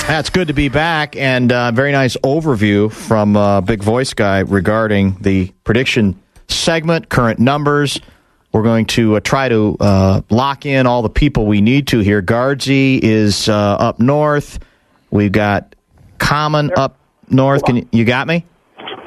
It's good to be back, and very nice overview from Big Voice Guy regarding the prediction segment, current numbers. We're going to try to lock in all the people we need to here. Guardsy is up north. We've got Common up north. You got me?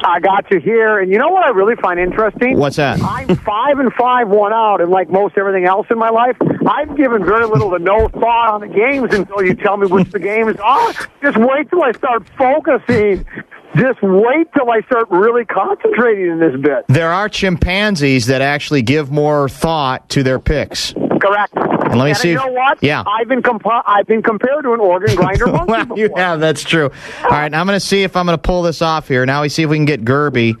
I got you here, and you know what I really find interesting? What's that? I'm 5-5, 1 out, and like most everything else in my life, I've given very little to no thought on the games until you tell me which the games are. Just wait till I start focusing. Just wait till I start really concentrating in this bit. There are chimpanzees that actually give more thought to their picks. Correct. And let me see. You know what? Yeah. I've been compared to an organ grinder monkey well, before. you have. That's true. All right, I'm going to see if I'm going to pull this off here. Now we see if we can get Gerby.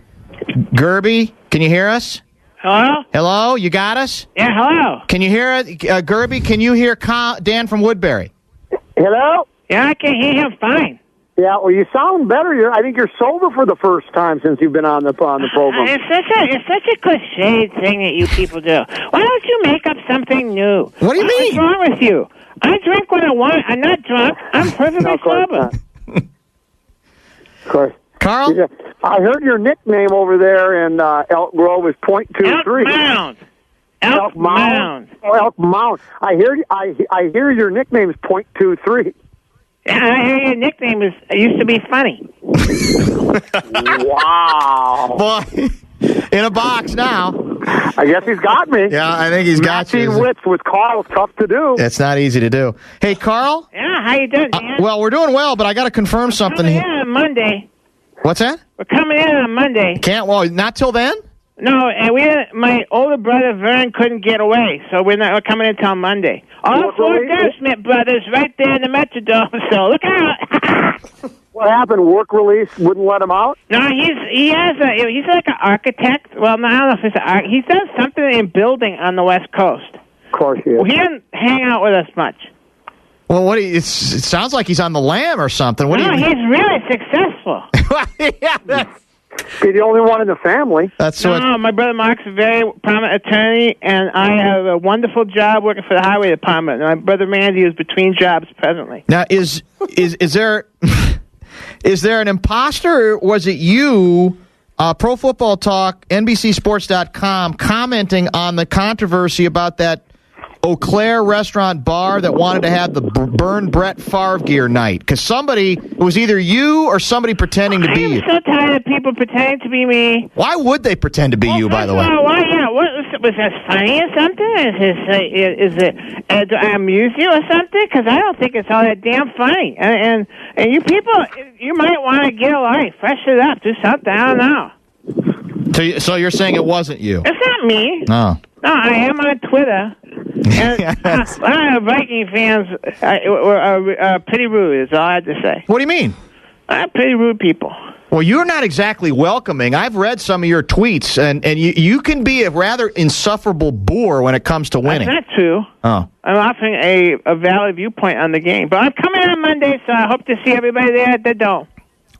Gerby, can you hear us? Hello? Hello? You got us? Yeah, hello. Can you hear Gerby, can you hear Dan from Woodbury? Hello? Yeah, I can hear him fine. Yeah, well, you sound better. I think you're sober for the first time since you've been on the program. It's such a cliche thing that you people do. Why don't you make up something new? What do you mean? What's wrong with you? I drink when I want. I'm not drunk. I'm perfectly sober. Of course. Carl? Yeah. I heard your nickname over there in Elk Grove is .23. Elk Mound. Oh, Elk Mound. I hear your nickname is .23. Yeah, I hear your nickname used to be funny. Wow. Boy, in a box now. I guess he's got me. Yeah, I think he's got you. Matching wits with Carl is tough to do. It's not easy to do. Hey, Carl? Yeah, how you doing, Dan? Well, we're doing well, but I got to confirm something Coming here. in on Monday. What's that? We're coming in on Monday. Not till then? No, and my older brother Vern couldn't get away, so we're coming in until Monday. All four Gerbschmidt brothers right there in the Metrodome, so look out! What happened? Work release wouldn't let him out? No, he's like an architect. Well, no, I don't know if it's he does something in building on the West Coast. Of course he is. Well, he didn't hang out with us much. Well, it sounds like he's on the lam or something. No, he's really successful. Yeah, He's the only one in the family. No, my brother Mark's a very prominent attorney, and I have a wonderful job working for the highway department. And my brother Mandy is between jobs presently. Now, is there is there an imposter, or was it you, Pro Football Talk, NBCSports.com, commenting on the controversy about that Eau Claire restaurant bar that wanted to have the burn Brett Favre gear night? Because it was either you or somebody pretending to be you. I'm so tired of people pretending to be me. Why would they pretend to be you, by the way? Why? Yeah, was that funny or something? Is it do I amuse you or something? Because I don't think it's all that damn funny. And you people, you might want to get a life, freshen it up, do something. I don't know. So you're saying it wasn't you? It's not me. No. No, I am on Twitter. And a lot of Viking fans are pretty rude, is all I have to say. What do you mean? Pretty rude people. Well, you're not exactly welcoming. I've read some of your tweets, and you can be a rather insufferable bore when it comes to winning. That's not true. Oh. I'm offering a valid viewpoint on the game. But I'm coming on Monday, so I hope to see everybody there at the Dome.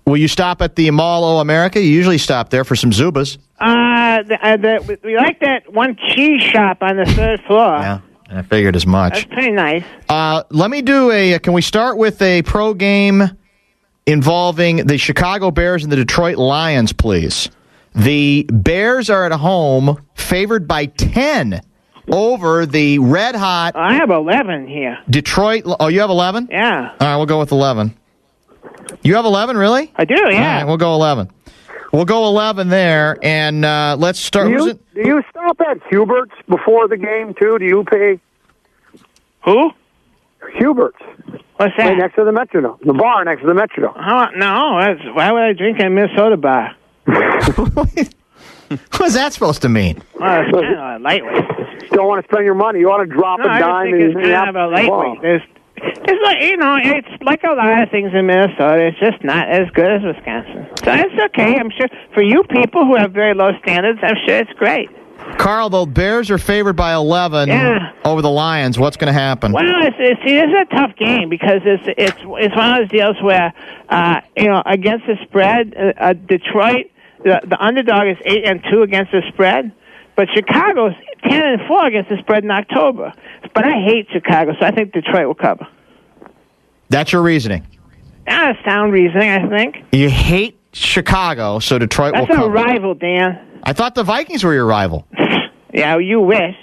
Will you stop at the Mall O America? You usually stop there for some Zubas. We like that one cheese shop on the third floor. Yeah, I figured as much. That's pretty nice. Let me do can we start with a pro game involving the Chicago Bears and the Detroit Lions, please? The Bears are at home, favored by 10 over the red-hot... I have 11 here. Detroit... Oh, you have 11? Yeah. All right, we'll go with 11. You have 11, really? I do, yeah. All right, we'll go 11. We'll go 11 there, and let's start. Do you stop at Hubert's before the game, too? Do you pay? Who? Hubert's. What's that? Right next to the Metrodome. The bar next to the Metrodome. No, why would I drink in a Minnesota bar? What's that supposed to mean? Well, it's kind of lightweight. Don't want to spend your money. You want to drop a dime. I think it's kind of a lightweight. It's like, it's like a lot of things in Minnesota. It's just not as good as Wisconsin. So it's okay. I'm sure for you people who have very low standards, I'm sure it's great. Carl, the Bears are favored by 11 over the Lions. What's going to happen? Well, it's a tough game because it's one of those deals where against the spread, Detroit, the underdog is 8-2 against the spread, but Chicago's 10-4 against the spread in October. But I hate Chicago, so I think Detroit will cover. That's your reasoning. That's sound reasoning, I think. You hate Chicago, so Detroit will cover. That's a rival, Dan. I thought the Vikings were your rival. Yeah, you wish.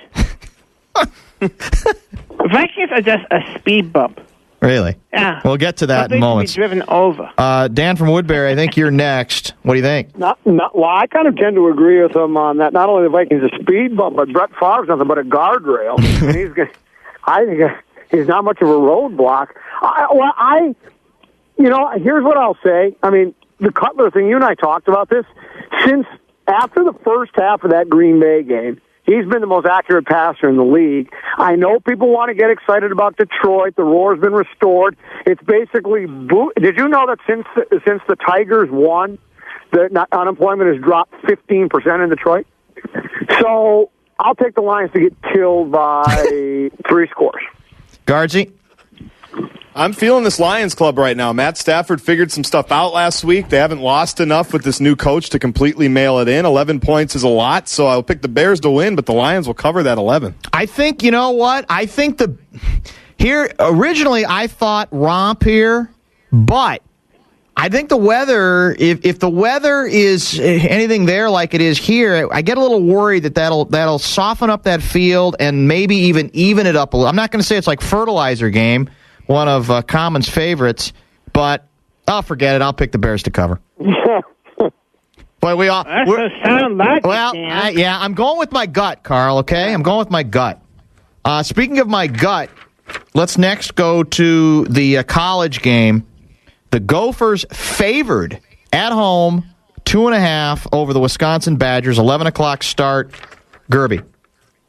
Vikings are just a speed bump. Really? Yeah. We'll get to that in moments. To be driven over. Dan from Woodbury, I think you're next. What do you think? Well, I kind of tend to agree with him on that. Not only the Vikings a speed bump, but Brett Favre's nothing but a guardrail. And I think he's not much of a roadblock. Here's what I'll say. I mean, the Cutler thing, you and I talked about this. Since after the first half of that Green Bay game, he's been the most accurate passer in the league. I know people want to get excited about Detroit. The roar's been restored. It's basically did you know that since the Tigers won, the unemployment has dropped 15% in Detroit? So I'll take the Lions to get killed by 3 scores. Guardsy? I'm feeling this Lions club right now. Matt Stafford figured some stuff out last week. They haven't lost enough with this new coach to completely mail it in. 11 points is a lot, so I'll pick the Bears to win, but the Lions will cover that 11. I think, you know what? I think originally I thought romp here, but I think the weather, if the weather is anything there like it is here, I get a little worried that'll soften up that field and maybe even it up a little. I'm not going to say it's like fertilizer game, one of Common's favorites, but I'll forget it. I'll pick the Bears to cover. But we all sound like I'm going with my gut, Carl. Okay, I'm going with my gut. Speaking of my gut, let's next go to the college game. The Gophers favored at home 2.5 over the Wisconsin Badgers. 11 o'clock start. Gerby.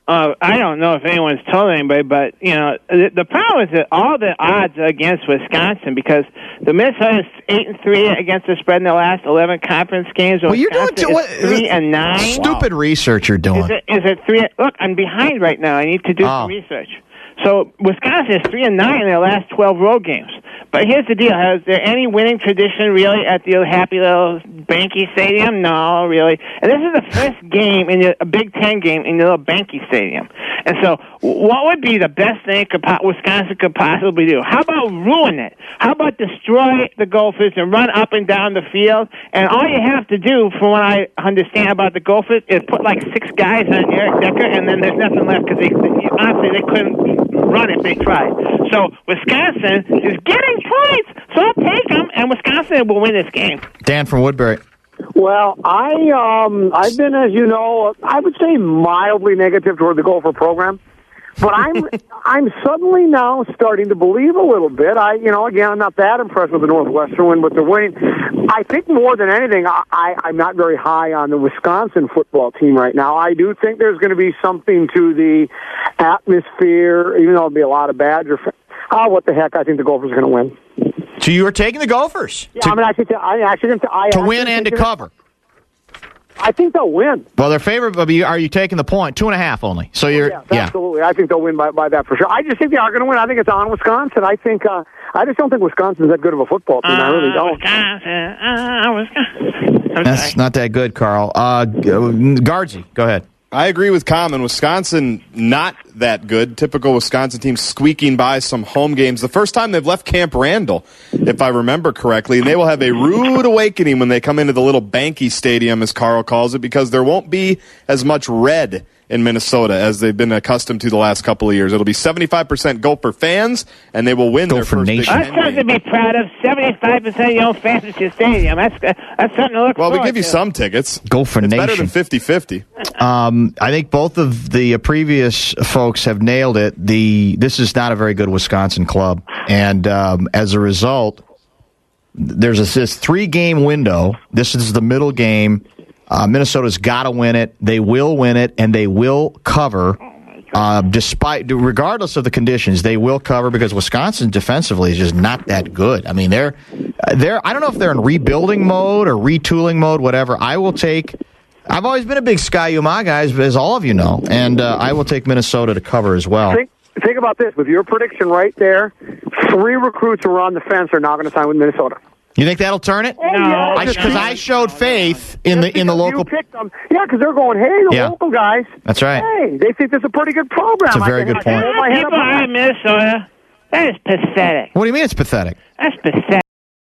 I don't know if anyone's told anybody, but the problem is that all the odds are against Wisconsin because the Minnesota's 8-3 against the spread in the last 11 conference games. Well, you're doing 3-9. Stupid research you're doing. Is it 3? Look, I'm behind right now. I need to do some research. So Wisconsin is 3-9 in their last 12 road games. But here's the deal: is there any winning tradition really at the happy little Banky Stadium? No, really. And this is the first game a Big Ten game in the little Banky Stadium. And so, what would be the best thing Wisconsin could possibly do? How about ruin it? How about destroy the Gophers and run up and down the field? And all you have to do, from what I understand about the Gophers, is put like 6 guys on Eric Decker, and then there's nothing left because honestly they couldn't run if they tried. So Wisconsin is getting points, so I'll take them, and Wisconsin will win this game. Dan from Woodbury. Well, I've been, as you know, I would say mildly negative toward the Gopher program, but I'm suddenly now starting to believe a little bit. Again, I'm not that impressed with the Northwestern win, but they're winning. I think more than anything, I'm not very high on the Wisconsin football team right now. I do think there's going to be something to the atmosphere, even though there'll be a lot of Badger fans. What the heck? I think the Gophers are going to win. So you are taking the Gophers? Yeah, to win and to cover. I think they'll win. Well, they're favored. Are you taking the point? 2.5 only. So absolutely. I think they'll win by that for sure. I just think they are going to win. I think it's on Wisconsin. I just don't think Wisconsin's that good of a football team. I really don't. Wisconsin. That's not that good, Carl. Guardsy, go ahead. I agree with Common. Wisconsin, not that good. Typical Wisconsin team squeaking by some home games. The first time they've left Camp Randall, if I remember correctly, and they will have a rude awakening when they come into the little Banky Stadium, as Carl calls it, because there won't be as much red in Minnesota as they've been accustomed to the last couple of years. It'll be 75% Gopher fans, and they will win their first Big Ten That's something to be proud of. 75% of your own fans at your stadium. That's something to look forward to. Well, we give you some tickets. Gopher Nation. It's better than 50-50. I think both of the previous folks have nailed it. This is not a very good Wisconsin club, and as a result, there's this 3-game window. This is the middle game. Minnesota's got to win it. They will win it, and they will cover. Regardless of the conditions, they will cover because Wisconsin defensively is just not that good. I mean, they're. I don't know if they're in rebuilding mode or retooling mode, whatever. I've always been a big Sky Uma guy, as all of you know, and I will take Minnesota to cover as well. Think about this. With your prediction right there, 3 recruits who are on the fence are not going to sign with Minnesota. You think that'll turn it? No, because I showed faith in the local. You picked them. Yeah, because they're going, hey, the local guys. That's right. Hey, they think this is a pretty good program. That's a very good point. People in Minnesota. That is pathetic. What do you mean it's pathetic? That's pathetic.